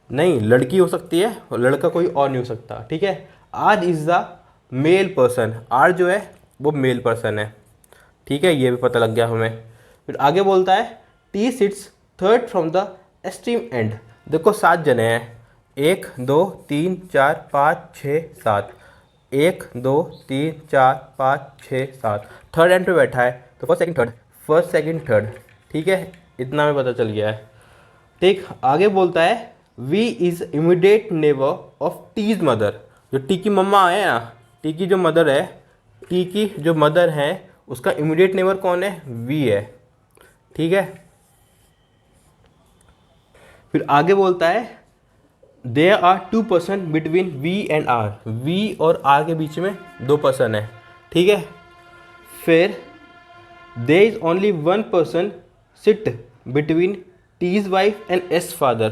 नहीं लड़की हो सकती है और लड़का कोई और नहीं हो सकता। ठीक है, R is the male person, R जो है वो मेल पर्सन है। ठीक है, ये भी पता लग गया हमें। फिर आगे बोलता है T seats third from the extreme and. देखो 7 जने हैं, 1 2 3 4 5 6 7, 1 2 3 4 5 6 7, थर्ड एंड पे बैठा है तो फर्स्ट सेकंड थर्ड। ठीक है, इतना हमें पता चल गया है। ठीक, आगे बोलता है V is immediate neighbour of T's mother. जो टी की मम्मा है ना, टी की जो मदर है, टी की जो मदर है उसका इमीडिएट नेबर कौन है, V है। ठीक है, फिर आगे बोलता है there are 2 person between V and R। V और R के बीच में 2 पर्सन है। ठीक है, फिर there is only 1 person sit between T's wife and S father.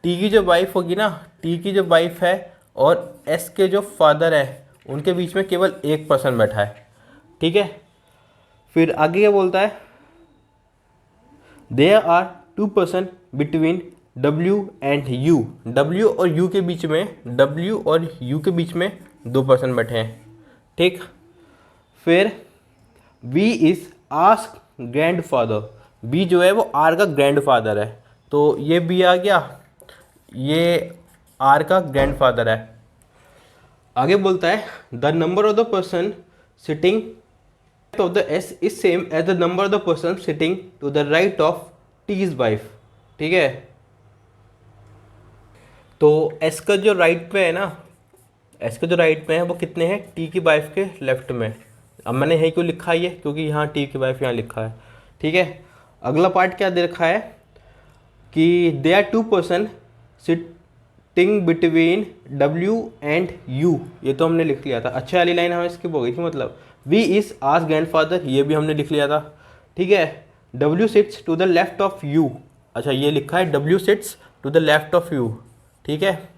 T की जो वाइफ होगी ना, T की जो वाइफ है और S के जो फादर है उनके बीच में केवल एक पर्सन बैठा है, ठीक है। फिर आगे क्या बोलता है, there are 2 person between W and U। W और U के बीच में, W और U के बीच में 2 पर्सन बैठे हैं, ठीक। फिर V is ask grand father. B जो है वो R का ग्रैंड फादर है, तो ये B आ गया, ये R का ग्रैंड फादर है। आगे बोलता है the number of the person sitting of the S is same as the number of the person sitting to the right of T is wife, ठीक है। तो S का जो राइट पे है ना, S का जो राइट पे है वो कितने हैं, T की वाइफ के लेफ्ट में। अब मैंने यही क्यों लिखा है ये, क्योंकि यहाँ T की वाइफ यहाँ लिखा है, ठीक है। अगला पार्ट क्या दे रखा है कि they are 2 person sitting between W and U, ये तो हमने लिख लिया था। अच्छा वाली लाइन हमें स्किप हो गई थी, मतलब V इज आस्क ग्रैंडफादर, ये भी हमने लिख लिया था, ठीक है। W sits to the left of U, अच्छा ये लिखा है W sits to the left of U, ठीक है,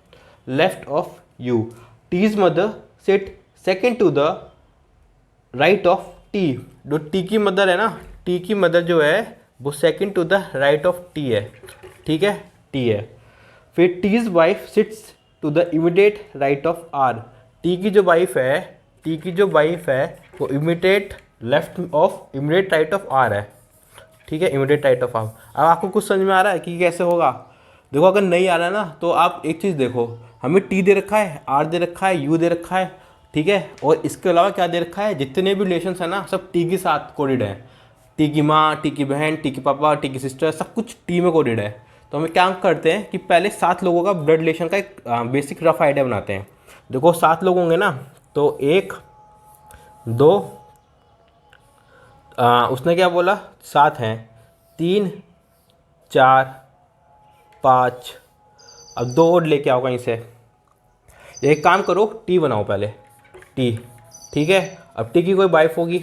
left of U। T's mother sit second to the right of T, जो T की मदर है ना, T की मदर जो है वो second to the right of T है, ठीक है, T है। फिर T's wife sits to the immediate right of R। T की जो वाइफ है, T की जो वाइफ है वो immediate left of immediate right of R है, ठीक है, इमीडिएट राइट ऑफ R। अब आपको कुछ समझ में आ रहा है कि कैसे होगा? देखो अगर नहीं आ रहा है ना तो आप एक चीज़ देखो, हमें T दे रखा है, R दे रखा है, U दे रखा है, ठीक है, और इसके अलावा क्या दे रखा है, जितने भी रिलेशंस है ना सब T के साथ कोडेड है। T की माँ, T की बहन, T की पापा, T की सिस्टर, सब कुछ T में कोडेड है। तो हमें क्या करते हैं कि पहले 7 लोगों का ब्लड रिलेशन का एक बेसिक रफ आइडिया बनाते हैं। देखो 7 लोग होंगे ना, तो 1 2 उसने क्या बोला, 7 हैं, 3 4 5, अब 2 और लेके आओ कहीं से। एक काम करो, T बनाओ पहले, T, ठीक है। अब T की कोई वाइफ होगी,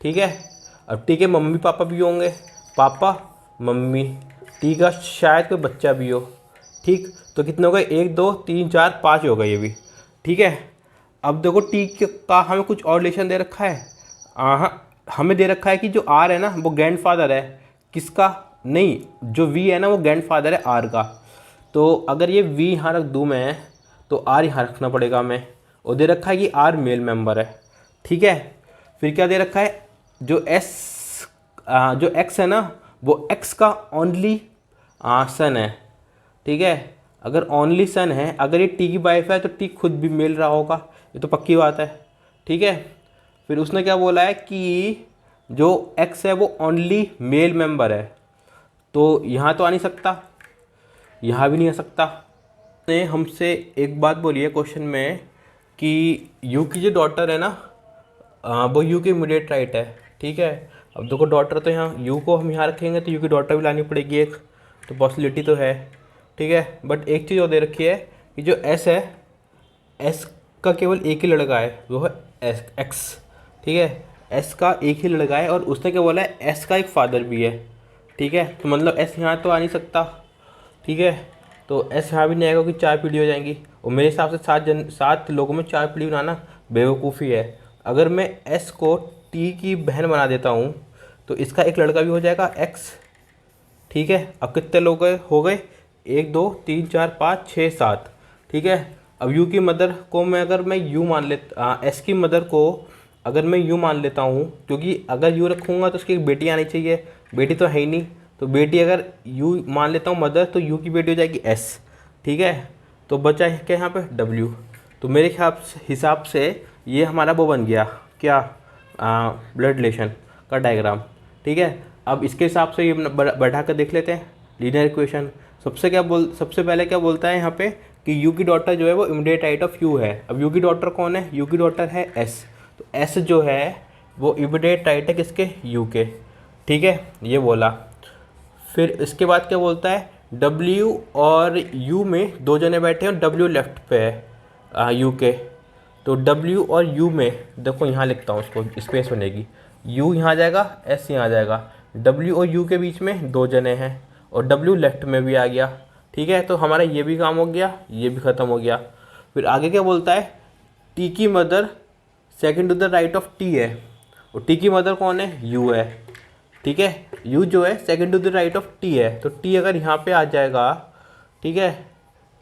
ठीक है। अब T के मम्मी पापा भी होंगे, पापा मम्मी, T का शायद कोई बच्चा भी हो, ठीक। तो कितने हो गए, 1 2 3 4 5 हो गए ये भी, ठीक है। अब देखो T का हमें कुछ और रिलेशन दे रखा है, हमें दे रखा है कि जो R है ना वो ग्रैंडफादर है किसका, नहीं, जो V है ना वो ग्रैंडफादर है R का। तो अगर ये V यहाँ रख दूँ मैं तो R यहाँ रखना पड़ेगा हमें, और दे रखा है कि R मेल मेंबर है, ठीक है। फिर क्या दे रखा है, जो जो X है ना वो X का ओनली सन है, ठीक है। अगर ओनली सन है, अगर ये T की वाइफ है तो T खुद भी मेल रहा होगा, ये तो पक्की बात है, ठीक है। फिर उसने क्या बोला है कि जो X है वो ओनली मेल मेंबर है, तो यहाँ तो आ नहीं सकता, यहाँ भी नहीं आ सकता। ने हमसे एक बात बोली है क्वेश्चन में कि U की जो डॉटर है ना वो U की इमीडिएट राइट है, ठीक है। अब देखो डॉटर तो यहाँ U को हम यहाँ रखेंगे तो U की डॉटर भी लानी पड़ेगी एक, तो पॉसिबिलिटी तो है, ठीक है। बट एक चीज़ और दे रखी है कि जो S है, S का केवल एक ही लड़का है, वो है X, ठीक है। S का एक ही लड़का है और उसने क्या बोला है, S का एक फादर भी है, ठीक है। तो मतलब S यहाँ तो आ नहीं सकता, ठीक है। तो S यहाँ भी नहीं आएगा क्योंकि 4 पीढ़ी हो जाएंगी, और मेरे हिसाब से 7 लोगों में 4 पीढ़ी बनाना बेवकूफ़ी है। अगर मैं S को T की बहन बना देता हूँ तो इसका एक लड़का भी हो जाएगा X, ठीक है। अब कितने लोग हो गए, 1 2 3 4 5 6 7, ठीक है। अब U की मदर को अगर मैं U मान लेता, S की मदर को अगर मैं U मान लेता हूँ, क्योंकि अगर U रखूँगा तो उसकी एक बेटी आनी चाहिए, बेटी तो है ही नहीं, तो बेटी अगर U मान लेता हूँ मदर तो U की बेटी हो जाएगी S, ठीक है। तो बचा है क्या यहाँ पे W। तो मेरे हिसाब से ये हमारा वो बन गया क्या, ब्लड रिलेशन का डायग्राम, ठीक है। अब इसके हिसाब से ये बढ़ा कर देख लेते हैं लीनियर इक्वेशन। सबसे पहले क्या बोलता है यहाँ पे कि U की डॉटर जो है वो इमीडिएट राइट ऑफ U है। अब U की डॉटर कौन है, U की डॉटर है S, तो S जो है वो इमीडिएट राइट है किसके, U के, ठीक है, ये बोला। फिर इसके बाद क्या बोलता है, W और U में 2 जने बैठे हैं और W लेफ्ट पे है U के, तो W और U में देखो यहाँ लिखता हूँ, उसको स्पेस बनेगी, U यहाँ आ जाएगा, S यहाँ आ जाएगा, W और U के बीच में 2 जने हैं और W लेफ्ट में भी आ गया, ठीक है। तो हमारा ये भी काम हो गया, ये भी ख़त्म हो गया। फिर आगे क्या बोलता है, टी की mother second to the right of T है, और टी की मदर कौन है, यू है, ठीक है। यू जो है second to the right of T है, तो टी अगर यहाँ पे आ जाएगा, ठीक है,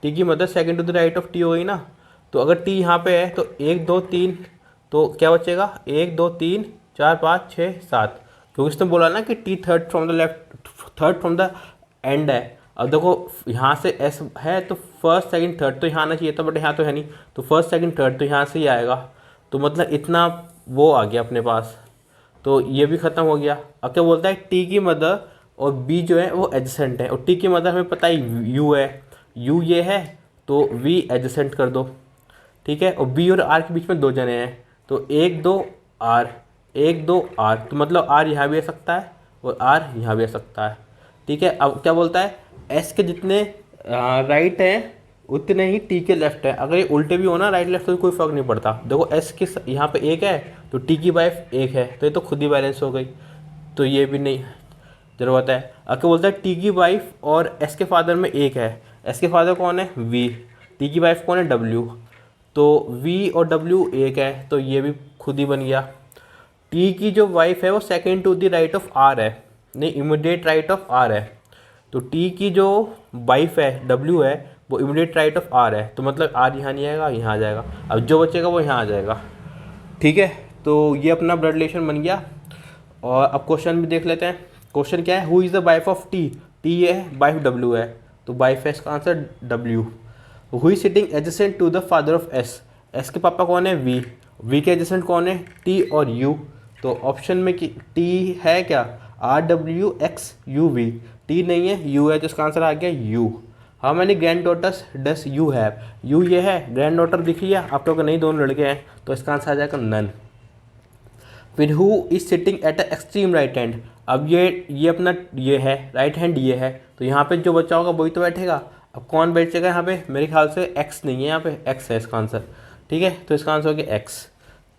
टी की mother second to the right of T हो गई ना, तो अगर टी यहाँ पे है तो 1 2 3, तो क्या बचेगा 1 2 3 4 5 6 7, क्योंकि इसने बोला ना कि T third from the left, third from the end है। अब देखो यहाँ से एस है तो फर्स्ट सेकंड थर्ड तो यहाँ आना चाहिए था, बट यहाँ तो है नहीं, तो फर्स्ट सेकंड थर्ड तो यहाँ से ही आएगा, तो मतलब इतना वो आ गया अपने पास, तो ये भी ख़त्म हो गया। अब क्या बोलता है, टी की मदर और बी जो है वो एडजेसेंट है, और टी की मदर हमें पता है यू है, यू ये है, तो वी एडजेसेंट कर दो, ठीक है। और बी और आर के बीच में 2 जने हैं, तो 1 2 आर, 1 2 आर, तो मतलब आर यहाँ भी आ सकता है और आर यहाँ भी आ सकता है, ठीक है। अब क्या बोलता है, एस के जितने राइट हैं उतने ही टी के लेफ्ट है, अगर ये उल्टे भी हो ना राइट लेफ्ट तो कोई फ़र्क नहीं पड़ता। देखो एस के यहाँ पे 1 है तो टी की वाइफ 1 है, तो ये तो खुद ही बैलेंस हो गई, तो ये भी नहीं ज़रूरत है। अब क्या बोलता है, टी की वाइफ और एस के फादर में 1 है, एस के फादर कौन है, वी, टी की वाइफ कौन है, डब्ल्यू, तो वी और डब्ल्यू 1 है, तो ये भी खुद ही बन गया। टी की जो वाइफ है वो second to the right of R है, नहीं इमीडिएट राइट ऑफ आर है, तो टी की जो वाइफ है डब्ल्यू है वो इमीडिएट राइट ऑफ आर है, तो मतलब आर यहाँ नहीं आएगा, यहाँ आ जाएगा, अब जो बचेगा वो यहाँ आ जाएगा, ठीक है। तो ये अपना ब्लड रिलेशन बन गया। और अब क्वेश्चन भी देख लेते हैं। क्वेश्चन क्या है, who is the wife of T, T ये है, वाइफ डब्ल्यू है, तो वाइफ है इसका answer W. Who is sitting adjacent to the father of S, S के पापा कौन है, वी, वी के एडजेसेंट कौन है, टी और यू, तो ऑप्शन में कि टी है क्या, R W X U V, T नहीं है यू है, तो इसका आंसर आ गया U. How many granddaughters does you have, U ये है, ग्रैंड डॉटर दिख रही है आप लोग, नहीं दोनों लड़के हैं, तो इसका आंसर आ जाएगा नन। फिर who is sitting at a extreme right hand, अब ये अपना ये है राइट हैंड ये है, तो यहाँ पे जो बच्चा होगा वही तो बैठेगा। अब कौन बैठेगा यहाँ पे, मेरे ख्याल से एक्स नहीं है, यहाँ पे एक्स है इसका आंसर, ठीक है, तो इसका आंसर हो गया एक्स।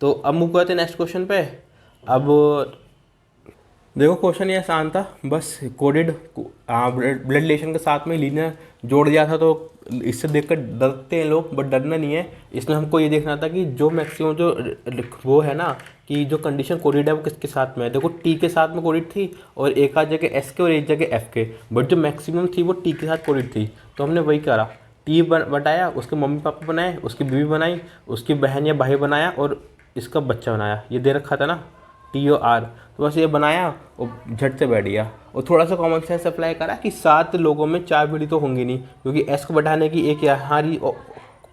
तो अब मूव करते हैं नेक्स्ट क्वेश्चन पे। अब देखो क्वेश्चन ये आसान था, बस कोडेड ब्लड रिलेशन के साथ में लीनियर जोड़ दिया था, तो इससे देखकर डरते हैं लोग, बट डरना नहीं है। इसमें हमको ये देखना था कि जो मैक्सिमम जो वो है ना कि जो कंडीशन कोडेड है वो किसके साथ में है। देखो टी के साथ में कोडेड थी और एक आध जगह एस के और एक जगह एफ के, बट जो मैक्सिमम थी वो टी के साथ कोडेड थी, तो हमने वही करा, टी बताया, उसके मम्मी पापा बनाए, उसकी बीवी बनाई, उसकी बहन या भाई बनाया और इसका बच्चा बनाया, ये दे रखा था ना टी और आर, तो बस ये बनाया और झट से बैठ गया। और थोड़ा सा कॉमन सेंस अप्लाई करा कि 7 लोगों में 4 पीढ़ी तो होंगी नहीं, क्योंकि एस को बैठाने की एक यहाँ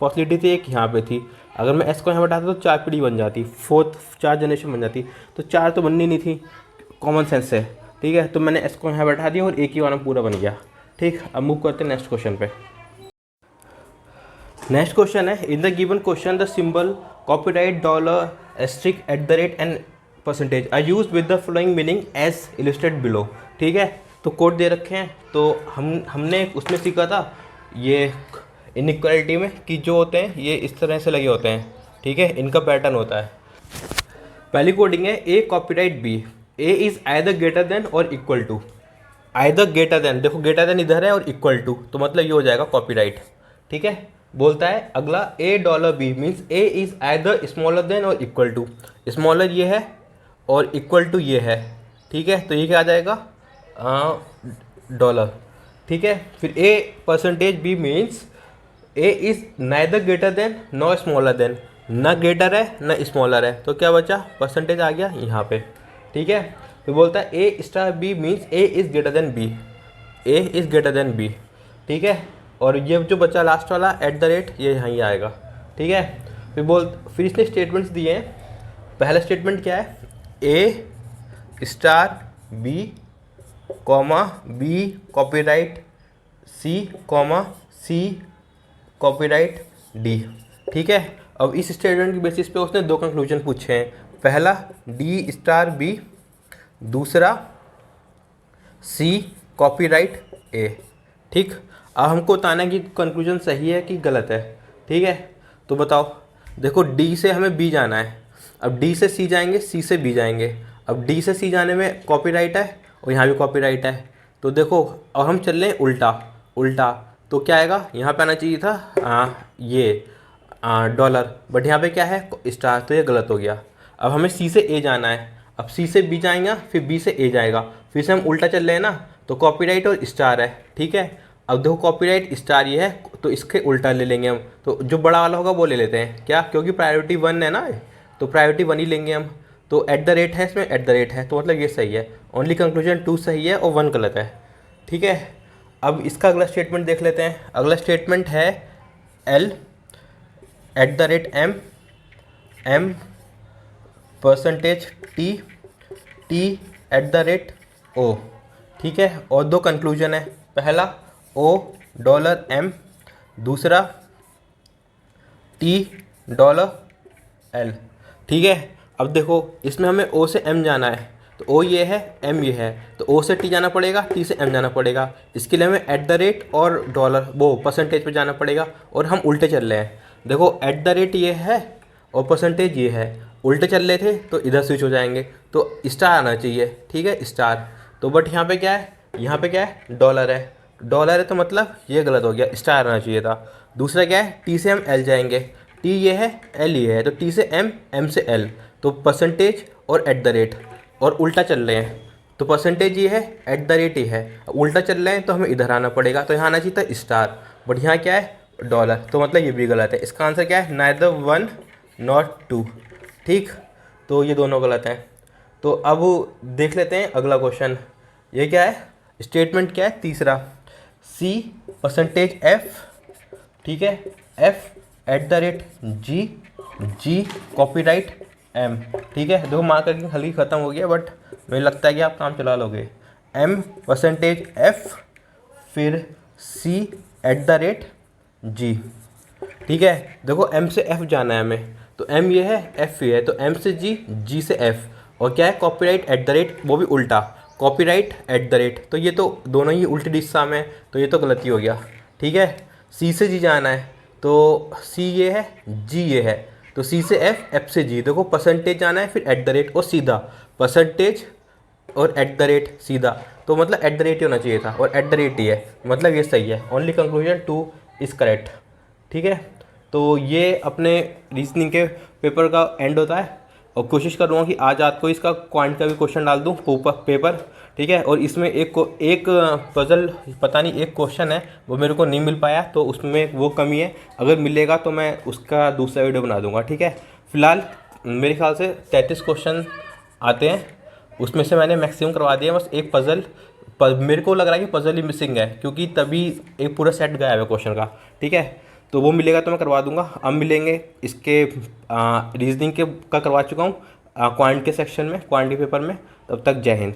पॉसिबिलिटी थी, एक यहाँ पे थी। अगर मैं एस को यहाँ बैठाता तो 4 पीढ़ी बन जाती, 4 जनरेशन बन जाती, तो 4 तो बननी नहीं थी कॉमन सेंस से, ठीक है। तो मैंने एस को यहाँ बैठा दिया और एक ही वाला पूरा बन गया, ठीक। अब मूव करते हैं नेक्स्ट क्वेश्चन पे। नेक्स्ट क्वेश्चन है, in the given question the symbol copyright $* and percentage are used with the following meaning as illustrated below, ठीक है। तो कोड दे रखे हैं, तो हमने उसमें सीखा था ये इनइक्वालिटी में कि जो होते हैं ये इस तरह से लगे होते हैं, ठीक है, इनका पैटर्न होता है। पहली कोडिंग है A copyright B, A is either greater than or equal to, either greater than, देखो ग्रेटर देन इधर है और इक्वल टू, तो मतलब ये हो जाएगा कॉपीराइट, ठीक है। बोलता है अगला $b means A is either smaller than or equal to, smaller ये है और इक्वल टू ये है, ठीक है, तो ये क्या आ जाएगा $, ठीक है। फिर %b means A is neither greater than nor smaller than, ना ग्रेटर है ना स्मॉलर है, तो क्या बचा परसेंटेज आ गया यहाँ पे, ठीक है। फिर बोलता है $b means A is greater than B, A is greater than B, ठीक है। और ये जो बचा लास्ट वाला @ ये यहाँ ही आएगा, ठीक है। फिर इसने स्टेटमेंट्स दिए हैं। पहला स्टेटमेंट क्या है, A*B, B copyright C, C copyright D, ठीक है। अब इस स्टेटमेंट के बेसिस पे उसने 2 कंक्लूजन पूछे हैं, पहला D*B, दूसरा C कॉपीराइट A, ठीक। अब हमको बताना है कि कंक्लूजन सही है कि गलत है, ठीक है। तो बताओ, देखो D से हमें B जाना है, अब D से C जाएंगे, C से B जाएंगे, अब D से C जाने में कॉपीराइट है और यहाँ भी कॉपीराइट है, तो देखो अब हम चल रहे हैं उल्टा, तो क्या आएगा, यहाँ पे आना चाहिए था ये डॉलर, बट यहाँ पे क्या है स्टार, तो ये गलत हो गया। अब हमें सी से ए जाना है, अब सी से बी जाएगा, फिर बी से ए जाएगा, फिर से हम उल्टा चल रहे हैं ना, तो कॉपीराइट और स्टार है, ठीक है। अब देखो कॉपीराइट स्टार ये है, तो इसके उल्टा ले लेंगे हम, तो जो बड़ा वाला होगा वो ले लेते हैं क्या, क्योंकि प्रायोरिटी 1 है ना, तो प्रायोरिटी 1 ही लेंगे हम। तो एट द रेट है, इसमें एट द रेट है, तो मतलब ये सही है। ओनली कंक्लूजन 2 सही है और 1 गलत है, ठीक है। अब इसका अगला स्टेटमेंट देख लेते हैं। अगला स्टेटमेंट है L at the rate M, M percentage T, T at the rate O, ठीक है। और दो कंक्लूजन है, पहला ओ डॉलर एम, दूसरा टी डॉलर एल, ठीक है। अब देखो इसमें हमें ओ से एम जाना है, तो ओ ये है, एम ये है, तो ओ से टी जाना पड़ेगा, टी से एम जाना पड़ेगा। इसके लिए हमें एट द रेट और डॉलर वो परसेंटेज पे जाना पड़ेगा, और हम उल्टे चल रहे हैं। देखो एट द रेट ये है और परसेंटेज ये है, उल्टे चल रहे थे तो इधर स्विच हो जाएंगे, तो स्टार आना चाहिए, ठीक है, स्टार। तो बट यहाँ पे क्या है, यहाँ पे क्या है, डॉलर है, डॉलर है, तो मतलब ये गलत हो गया, स्टार आना चाहिए था। दूसरा क्या है, टी से हम एल जाएंगे, टी ये है, एल ये है, तो टी से एम, एम से एल, तो परसेंटेज और एट द रेट, और उल्टा चल रहे हैं, तो परसेंटेज ये है, एट द रेट ये है, उल्टा चल रहे हैं तो हमें इधर आना पड़ेगा, तो यहाँ आना चाहिए था स्टार, बट यहाँ क्या है, डॉलर, तो मतलब ये भी गलत है। इसका आंसर क्या है, नाइदर 1 नॉट 2, ठीक। तो ये दोनों गलत हैं। तो अब देख लेते हैं अगला क्वेश्चन, ये क्या है, स्टेटमेंट क्या है, तीसरा, सी परसेंटेज एफ, ठीक है, F at the rate G, G copyright M, ठीक है। देखो मार्किंग हल्की ख़त्म हो गया, बट मुझे लगता है कि आप काम चला लोगे। एम परसेंटेज एफ, फिर सी एट द रेट जी, ठीक है। देखो एम से एफ जाना है हमें, तो एम ये है, एफ ये है, तो एम से जी, जी से एफ, और क्या है, कॉपीराइट एट द रेट, वो भी उल्टा, कॉपीराइट एट द रेट, तो ये तो दोनों ही उल्टी दिशा में, तो ये तो गलती हो गया, ठीक है। सी से जी जाना है, तो सी ये है, जी ये है, तो सी से एफ, एफ से जी। देखो परसेंटेज जाना है, फिर एट द रेट और सीधा, परसेंटेज और एट द रेट सीधा, तो मतलब एट द रेट ही होना चाहिए था, और एट द रेट ही है, मतलब ये सही है। ओनली कंक्लूजन 2 इज़ करेक्ट, ठीक है। तो ये अपने रीजनिंग के पेपर का एंड होता है, और कोशिश करूँगा कि आज रात को इसका क्वांट का भी क्वेश्चन डाल दूँ पेपर, ठीक है। और इसमें एक पजल, पता नहीं एक क्वेश्चन है वो मेरे को नहीं मिल पाया, तो उसमें वो कमी है, अगर मिलेगा तो मैं उसका दूसरा वीडियो बना दूंगा, ठीक है। फिलहाल मेरे ख्याल से 33 क्वेश्चन आते हैं, उसमें से मैंने मैक्सिमम करवा दिया, बस एक पजल मेरे को लग रहा है कि पजल ही मिसिंग है, क्योंकि तभी एक पूरा सेट गया है क्वेश्चन का, ठीक है। तो वो मिलेगा तो मैं करवा दूंगा। अब मिलेंगे इसके रीजनिंग के का करवा चुका हूँ क्वांट के सेक्शन में, क्वांट के पेपर में। तब तक जय हिंद।